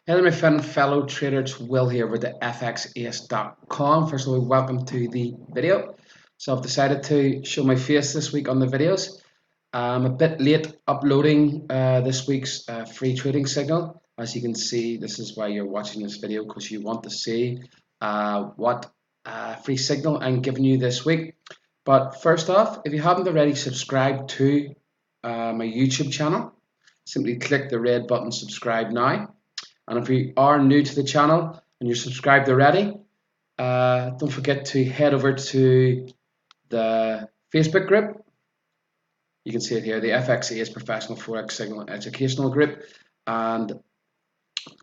Hello, my friend and fellow trader. It's Will here with the XAUUSD.com. First of all, welcome to the video. So I've decided to show my face this week on the videos. I'm a bit late uploading this week's free trading signal. As you can see, this is why you're watching this video, because you want to see what free signal I'm giving you this week. But first off, if you haven't already subscribed to my YouTube channel, simply click the red button, subscribe now. And if you are new to the channel and you're subscribed already, don't forget to head over to the Facebook group. You can see it here, the FXA's Professional Forex Signal Educational Group, and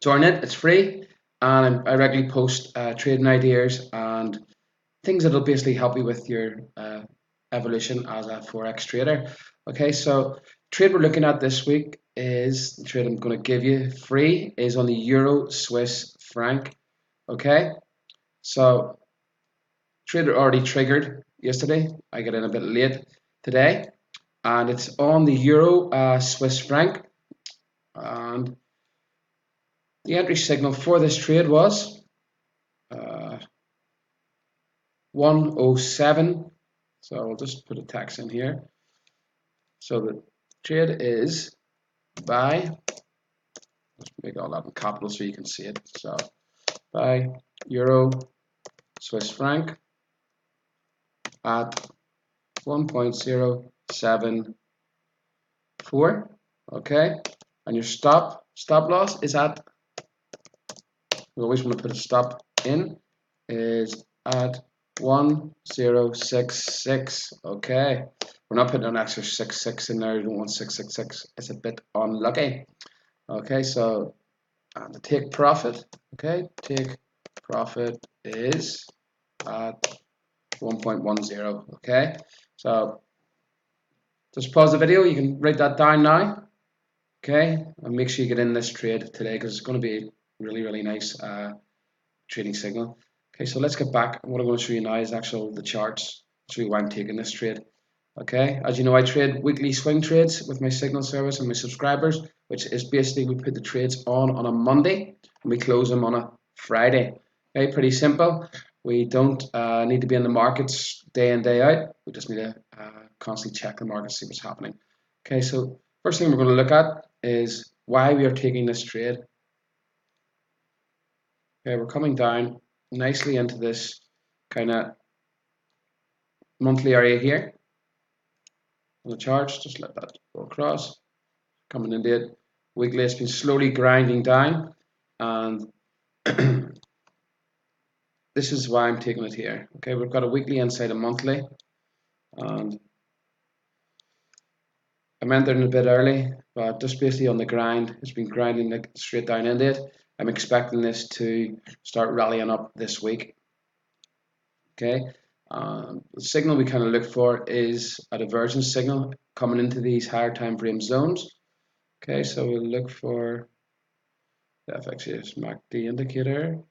join it. It's free, and I regularly post trading ideas and things that will basically help you with your evolution as a Forex trader. Okay, so trade we're looking at this week is the trade I'm going to give you free is on the Euro Swiss franc. Okay, so trade already triggered yesterday. I got in a bit late today, and it's on the Euro Swiss franc, and the entry signal for this trade was 107. So I'll just put a text in here. So the trade is buy. Let's make all that in capital so you can see it. So buy Euro Swiss franc at 1.074. Okay, and your stop loss is at, we always want to put a stop in, is at 1066. Okay, we're not putting an extra 66 in there. You don't want 666. It's a bit unlucky. Okay, so the take profit. Okay, take profit is at 1.10. Okay, so just pause the video. You can write that down now. Okay, and make sure you get in this trade today, because it's going to be really nice trading signal. Okay, so let's get back. What I'm going to show you now is actually the charts. Show you why I'm taking this trade. Okay, as you know, I trade weekly swing trades with my signal service and my subscribers, which is basically we put the trades on a Monday and we close them on a Friday. Okay, pretty simple. We don't need to be in the markets day in, day out. We just need to constantly check the market, see what's happening. Okay, so first thing we're going to look at is why we are taking this trade. Okay, we're coming down nicely into this kind of monthly area here on the charts. Just let that go across. Coming into it weekly, it's been slowly grinding down, and this is why I'm taking it here. Okay, we've got a weekly inside a monthly, and I'm entering a bit early, but just basically on the grind, it's been grinding like straight down into it. I'm expecting this to start rallying up this week. Okay, the signal we kind of look for is a divergence signal coming into these higher time frame zones. Okay, so we'll look for the FXA's MACD indicator.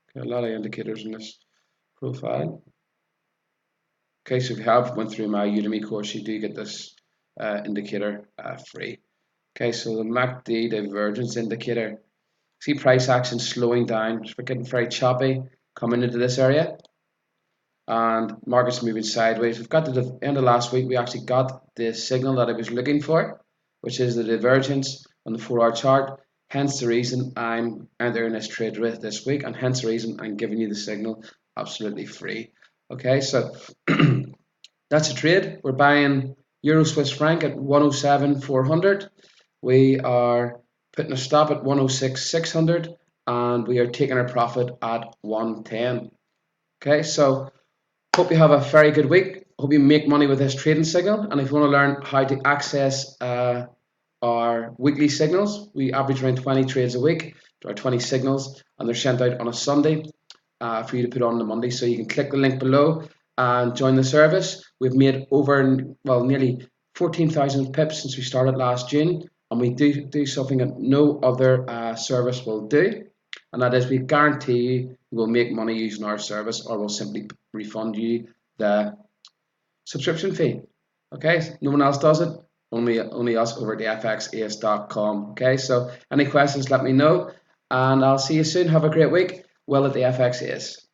Okay, a lot of indicators in this profile. Okay, so if you have went through my Udemy course, you do get this indicator free. Okay, so the MACD divergence indicator. See price action slowing down, it's getting very choppy coming into this area, and markets moving sideways. We've got to the end of last week, we actually got the signal that I was looking for, which is the divergence on the 4-hour chart. Hence the reason I'm entering this trade with this week, and hence the reason I'm giving you the signal absolutely free. Okay, so that's a trade. We're buying Euro Swiss franc at 107,400. We are putting a stop at 106,600, and we are taking our profit at 110. Okay, so hope you have a very good week. Hope you make money with this trading signal. And if you want to learn how to access our weekly signals, we average around 20 trades a week, or 20 signals, and they're sent out on a Sunday for you to put on the Monday. So you can click the link below and join the service. We've made over, well, nearly 14,000 pips since we started last June, and we do something that no other service will do, and that is we guarantee you will make money using our service, or we'll simply refund you the subscription fee. Okay, no one else does it, only us over at the FXAUUSD.com. Okay, so any questions, let me know, and I'll see you soon. Have a great week. Well at the FX is.